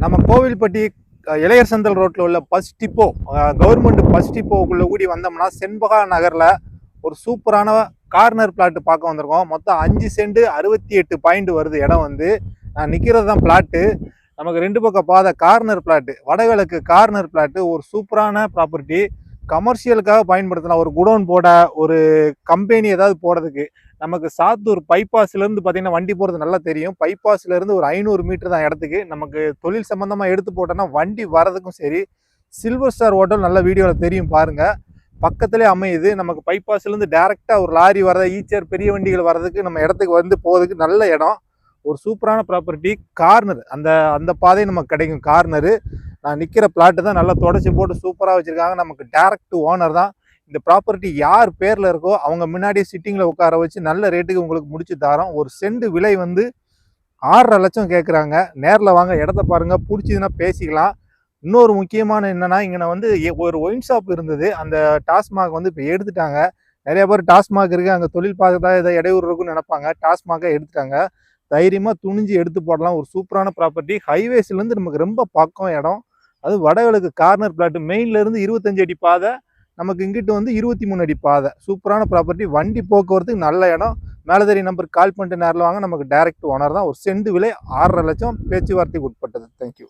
நம்ம கோவில்பட்டி இளையர் சந்தல் ரோட்டில் உள்ள பஸ் டிப்போ கவர்மெண்ட் பஸ் டிப்போக்குள்ளே கூடி வந்தோம்னா செண்பகா நகரில் ஒரு சூப்பரான கார்னர் பிளாட்டு பார்க்க வந்திருக்கோம். மொத்தம் 5 சென்ட் 68 பாயிண்ட் வருது. இடம் வந்து நான் நிற்கிறது தான் பிளாட்டு. நமக்கு 2 பக்கம் பாதை கார்னர் பிளாட்டு, வடகிழக்கு கார்னர் பிளாட்டு. ஒரு சூப்பரான ப்ராப்பர்ட்டி. கமர்ஷியலுக்காக பயன்படுத்தலாம். ஒரு குடோன் போட, ஒரு கம்பெனி ஏதாவது போடுறதுக்கு. நமக்கு சாத்தூர் பைபாஸ்லேருந்து பார்த்தீங்கன்னா வண்டி போகிறது நல்லா தெரியும். பைபாஸ்லேருந்து ஒரு 500 மீட்டர் தான் இடத்துக்கு. நமக்கு தொழில் சம்மந்தமாக எடுத்து போட்டோன்னா வண்டி வரதுக்கும் சரி. சில்வர் ஸ்டார் ஹோட்டல் நல்ல வீடியோவில் தெரியும் பாருங்கள். பக்கத்துலேயே அமையுது. நமக்கு பைபாஸ்லேருந்து டேரெக்டாக ஒரு லாரி வர்றது, ஈச்சர் பெரிய வண்டிகள் வர்றதுக்கு நம்ம இடத்துக்கு வந்து போகிறதுக்கு நல்ல இடம். ஒரு சூப்பரான ப்ராப்பர்ட்டி. கார்னர் அந்த பாதை நமக்கு கிடைக்கும். கார்னரு நான் நிற்கிற பிளாட்டு தான் நல்லா தொடச்சி போட்டு சூப்பராக வச்சுருக்காங்க. நமக்கு டேரக்ட் ஓனர் தான். இந்த ப்ராப்பர்ட்டி யார் பேரில் இருக்கோ அவங்க முன்னாடியே சிட்டிங்கில் உட்கார வச்சு நல்ல ரேட்டுக்கு உங்களுக்கு முடிச்சு தரோம். ஒரு சென்ட் விலை வந்து 6.5 லட்சம் கேட்குறாங்க. நேரில் வாங்க, இடத்த பாருங்கள், பிடிச்சதுன்னா பேசிக்கலாம். இன்னொரு முக்கியமான என்னென்னா, இங்கே வந்து ஒரு ஒயின் ஷாப் இருந்தது. அந்த டாஸ்மாக் வந்து இப்போ எடுத்துட்டாங்க. நிறைய பேர் டாஸ்மாக் இருக்குது, அங்கே தொழில் பார்க்கறதா ஏதோ இடையூறு இருக்குன்னு நினைப்பாங்க. டாஸ்மாகை எடுத்துட்டாங்க. தைரியமாக துணிஞ்சு எடுத்து போடலாம். ஒரு சூப்பரான ப்ராப்பர்ட்டி. ஹைவேஸ்லேருந்து நமக்கு ரொம்ப பக்கம் இடம். அது வடகிழக்கு கார்னர் பிளாட்டு. மெயின்லேருந்து 25 அடி பாதை, நமக்கு இங்கிட்டு வந்து 23 அடி பாதை. சூப்பரான ப்ராப்பர்ட்டி. வண்டி போக்குவரத்துக்கு நல்ல இடம். மேலதேரி நம்பருக்கு கால் பண்ணிட்டு நேரில் வாங்க. நமக்கு டைரக்ட் ஓனர் தான். ஒரு சென்ட் விலை 6.5 லட்சம். பேச்சுவார்த்தைக்கு உட்பட்டது. தேங்க்யூ.